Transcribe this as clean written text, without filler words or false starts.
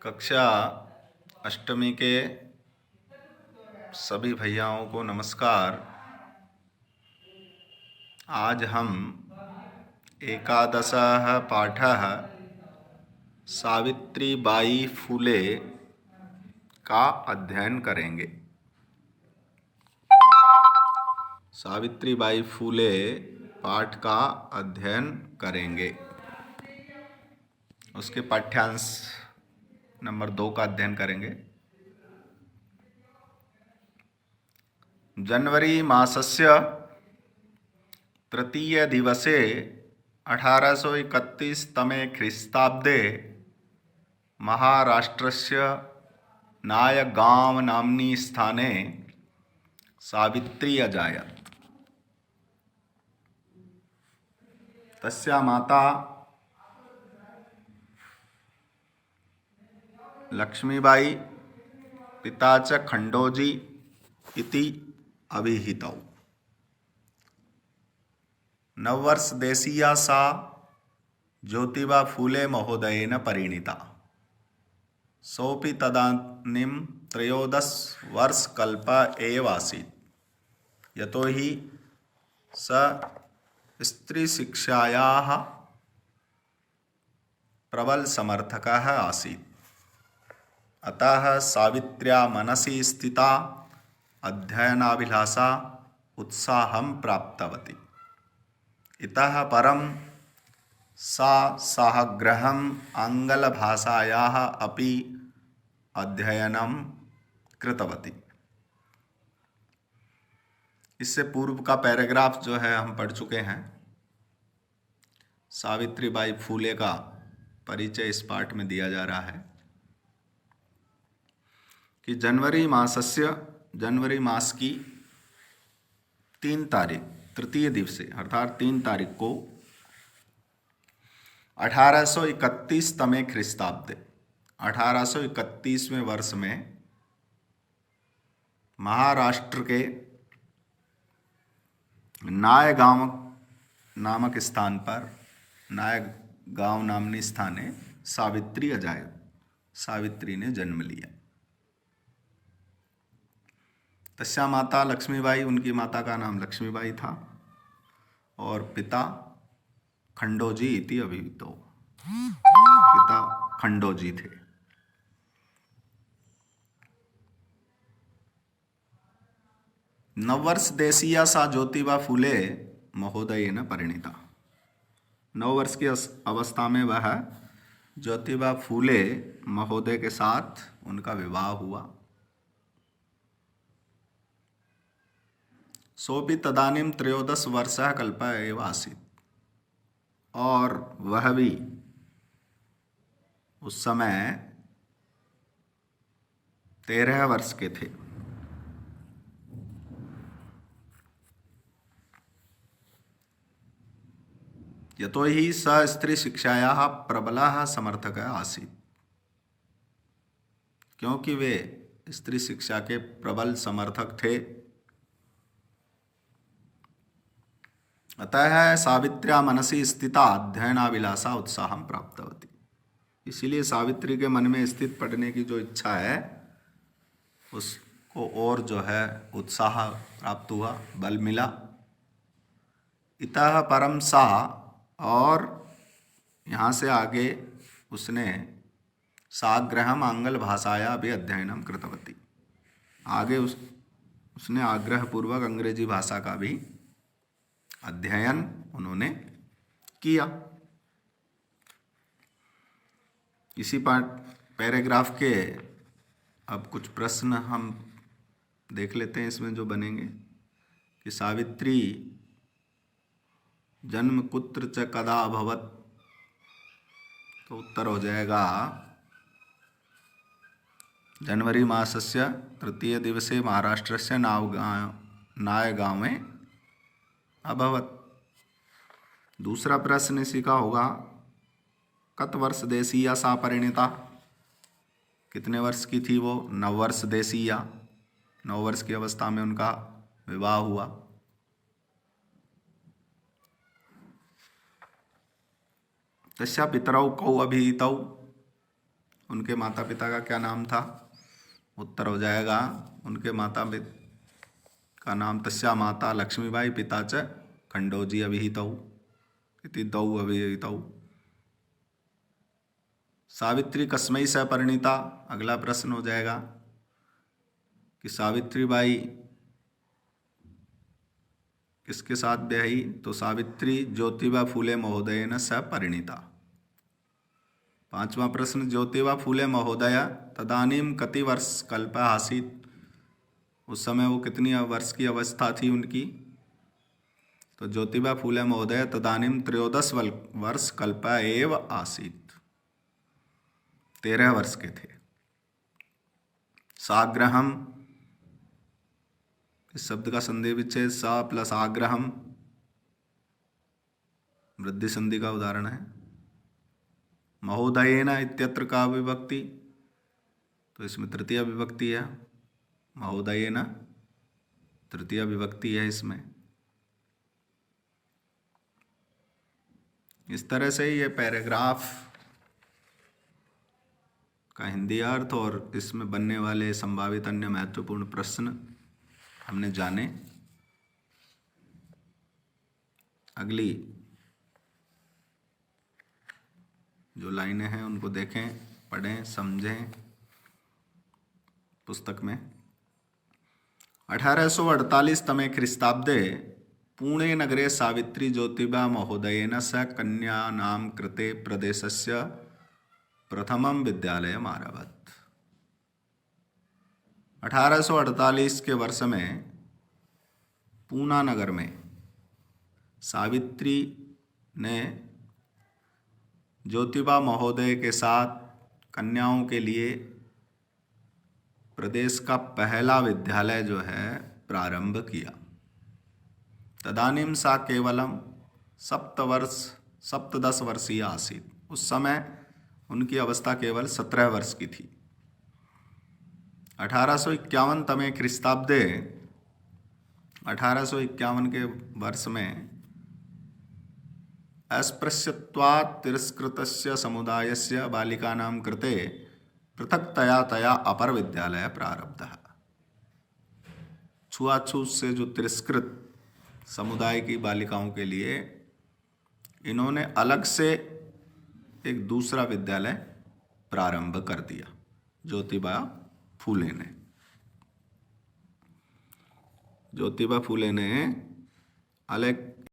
कक्षा अष्टमी के सभी भैयाओं को नमस्कार। आज हम एकादशः पाठः सावित्रीबाई फुले का अध्ययन करेंगे। सावित्रीबाई फुले पाठ का अध्ययन करेंगे। उसके पाठ्यांश नंबर 2 का अध्ययन करेंगे। जनवरी मासस्य तृतीय दिवसे 1831 तमे ख्रीस्ताब्दे महाराष्ट्रस्य नायगांव नाम्नी स्थाने सावित्री अजायत। तस्या माता लक्ष्मीबाई पिता च खंडोजी इति अभिहितौ। नववर्ष देशीया सा ज्योतिबा फूले महोदयेन परिणीता। सोऽपि तदानीं 13 वर्षकल्प एव आसीत्। यतो हि स स्त्रीशिक्षायाः प्रबल समर्थकः आसीत्। अतः सावित्र्या मनसि स्थिता अध्ययनाभिलाषा उत्साहं प्राप्तवती। इतः परं सा साग्रहम् आङ्ग्लभाषायाः अपि अध्ययनं कृतवती। इससे पूर्व का पैराग्राफ जो है हम पढ़ चुके हैं। सावित्रीबाई फूले का परिचय इस पाठ में दिया जा रहा है कि जनवरी मास की 3 तारीख तृतीय दिवसे अर्थात 3 तारीख को 1831 तमे ख्रीस्ताब्दे 1831वें वर्ष में महाराष्ट्र के नायगांव नामक स्थान पर नायगांव नामनी स्थाने सावित्री अजायत सावित्री ने जन्म लिया। तस्या माता लक्ष्मीबाई, उनकी माता का नाम लक्ष्मीबाई था और पिता खंडोजी इति अभिहितौ, पिता खंडोजी थे। नववर्ष देशीया सा ज्योतिबा फूले महोदयेन परिणीता। 9 वर्ष की अवस्था में वह ज्योतिबा फूले महोदय के साथ उनका विवाह हुआ। सोऽपि तदानीं 13 वर्षः कल्पः एव आसीत्। और वह भी उस समय 13 वर्ष के थे। यतो हि स स्त्री शिक्षायाः प्रबलः समर्थकः आसीत्। क्योंकि वे स्त्री शिक्षा के प्रबल समर्थक थे। अतः सावित्र्या मनसि स्थिता अध्ययनाभिलाषा उत्साहं प्राप्तवती। इसीलिए सावित्री के मन में स्थित पढ़ने की जो इच्छा है उसको और जो है उत्साह प्राप्त हुआ, बल मिला। इतः परम सा, और यहाँ से आगे उसने साग्रहम आंग्ल भाषाया भी अध्ययनम कृतवती। आगे उसने आग्रहपूर्वक अंग्रेजी भाषा का भी अध्ययन उन्होंने किया। इसी पैराग्राफ के अब कुछ प्रश्न हम देख लेते हैं इसमें जो बनेंगे कि सावित्री जन्म कुत्र च कदा अभवत। तो उत्तर हो जाएगा जनवरी मासस्य तृतीय दिवसे महाराष्ट्रस्य नायगांवे अभवत। दूसरा प्रश्न इसी का होगा कत वर्ष देशीया सा परिणीता। कितने वर्ष की थी वो? 9 वर्ष देशीया, 9 वर्ष की अवस्था में उनका विवाह हुआ। तस्या पितरौ कौ अभिहितौ। उनके माता पिता का क्या नाम था? उत्तर हो जाएगा उनके माता पिता का नाम तस्या माता लक्ष्मीबाई पिता च खंडोजी अभिहितौ इति दौ अभिहितौ। सावित्री कस्मै सह परिणीता, अगला प्रश्न हो जाएगा कि सावित्रीबाई किसके साथ ब्याही? तो सावित्री ज्योतिबा फूले महोदयेन सह परिणीता। पांचवा प्रश्न, ज्योतिबा फूले महोदय तदानीम कति वर्ष कल्पा आसीत्, उस समय वो कितनी वर्ष की अवस्था थी उनकी? तो ज्योतिबा फूले महोदय तदानीम 13 वर्ष कल्पा एव आसीत्, 13 वर्ष के थे। साग्रहम, इस शब्द का संधि विच्छेद सा प्लस आग्रहम वृद्धि संधि का उदाहरण है। महोदयेन इत्यत्र का विभक्ति, तो इसमें तृतीय विभक्ति है। महोदयेन तृतीय विभक्ति है इसमें। इस तरह से ये पैराग्राफ का हिंदी अर्थ और इसमें बनने वाले संभावित अन्य महत्वपूर्ण प्रश्न हमने जाने। अगली जो लाइनें हैं उनको देखें, पढ़ें, समझें पुस्तक में। 1848 तमे ख्रीस्ताब्दे पुणे नगरे सावित्री ज्योतिबा महोदयेन सह कन्यानां कृते प्रदेशस्य प्रथमं विद्यालयम् आरभत। 1848 के वर्ष में पूना नगर में सावित्री ने ज्योतिबा महोदय के साथ कन्याओं के लिए प्रदेश का पहला विद्यालय जो है प्रारंभ किया। तदानीम सा केवलम सप्तदश वर्षीय आसीत्, उस समय उनकी अवस्था केवल 17 वर्ष की थी। 1851 तमे ख्रीस्ताब्दे, 1851 के वर्ष में अस्पृश्यत्वात् तिरस्कृतस्य समुदायस्य बालिकानां कृते पृथक्तया तया अपर विद्यालय प्रारब्धः। छुआछूत से जो तिरस्कृत समुदाय की बालिकाओं के लिए इन्होंने अलग से एक दूसरा विद्यालय प्रारंभ कर दिया, ज्योतिबा फूले ने। ज्योतिबा फूले ने अलग